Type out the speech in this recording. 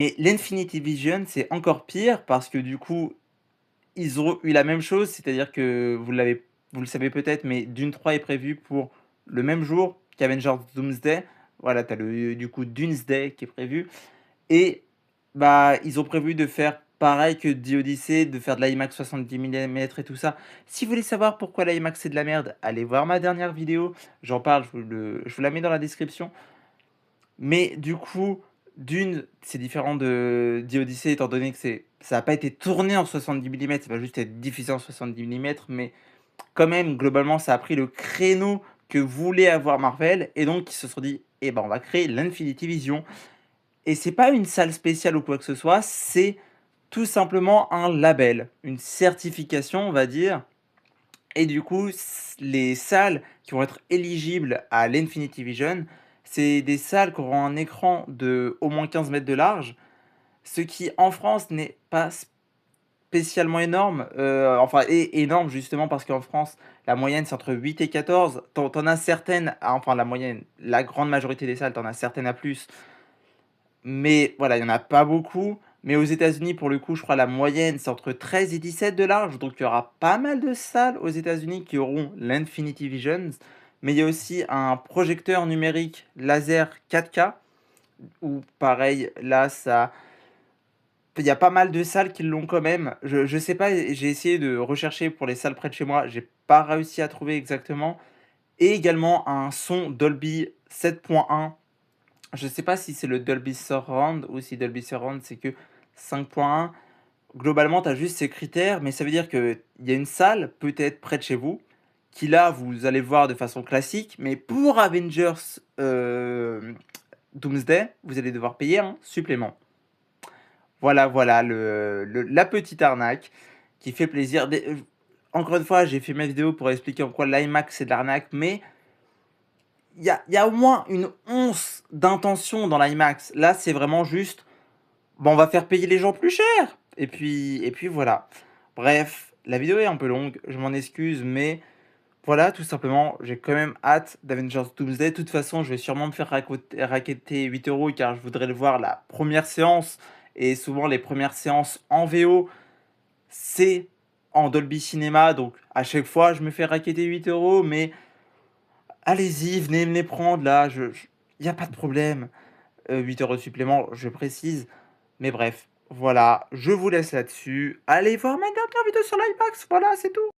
Et l'Infinity Vision, c'est encore pire parce que du coup, ils ont eu la même chose, c'est-à-dire que vous le savez peut-être, mais Dune 3 est prévu pour le même jour qu'Avengers Doomsday. Voilà, tu as le du coup Doomsday qui est prévu et bah, ils ont prévu de faire pareil que The Odyssey, de faire de l'IMAX 70 millimètres et tout ça. Si vous voulez savoir pourquoi l'IMAX c'est de la merde, allez voir ma dernière vidéo, j'en parle, je vous la mets dans la description. Mais du coup, Dune, c'est différent de The Odyssey étant donné que ça a pas été tourné en 70 millimètres, ça va juste être diffusé en 70 millimètres, mais quand même, globalement, ça a pris le créneau que voulait avoir Marvel et donc ils se sont dit: «Eh ben, on va créer l'Infinity Vision» et c'est pas une salle spéciale ou quoi que ce soit, c'est tout simplement un label, une certification, on va dire et du coup, les salles qui vont être éligibles à l'Infinity Vision, c'est des salles qui auront un écran de au moins 15 mètres de large, ce qui en France n'est pas spécialement énorme, enfin énorme justement parce qu'en France, la moyenne c'est entre 8 et 14. Tu en as certaines, enfin la moyenne, la grande majorité des salles, tu en as certaines à plus, mais voilà, il y en a pas beaucoup. Mais aux États-Unis, pour le coup, je crois la moyenne, c'est entre 13 et 17 de large. Donc il y aura pas mal de salles aux États-Unis qui auront l'Infinity Visions. Mais il y a aussi un projecteur numérique laser 4K, où pareil, là, ça. Il y a pas mal de salles qui l'ont quand même. Je sais pas, j'ai essayé de rechercher pour les salles près de chez moi, j'ai pas réussi à trouver exactement. Et également un son Dolby 7.1. Je sais pas si c'est le Dolby Surround ou si Dolby Surround c'est que 5.1. Globalement, tu as juste ces critères, mais ça veut dire qu'il y a une salle, peut-être près de chez vous, qui là, vous allez voir de façon classique, mais pour Avengers Doomsday, vous allez devoir payer un supplément. Voilà, voilà, la petite arnaque qui fait plaisir. Encore une fois, j'ai fait ma vidéo pour expliquer en quoi l'IMAX c'est de l'arnaque, mais il y a au moins une once d'intention dans l'IMAX. Là, c'est vraiment juste, bon, on va faire payer les gens plus cher. Et puis voilà. Bref, la vidéo est un peu longue, je m'en excuse, mais voilà, tout simplement, j'ai quand même hâte d'Avengers Doomsday. De toute façon, je vais sûrement me faire racketter 8 euros car je voudrais le voir la première séance. Et souvent, les premières séances en VO, c'est en Dolby Cinema. Donc, à chaque fois, je me fais racketter 8 euros. Mais allez-y, venez me les prendre là. Il n'y a pas de problème. 8 euros de supplément, je précise. Mais bref, voilà, je vous laisse là-dessus. Allez voir ma dernière vidéo sur l'IMAX, voilà, c'est tout.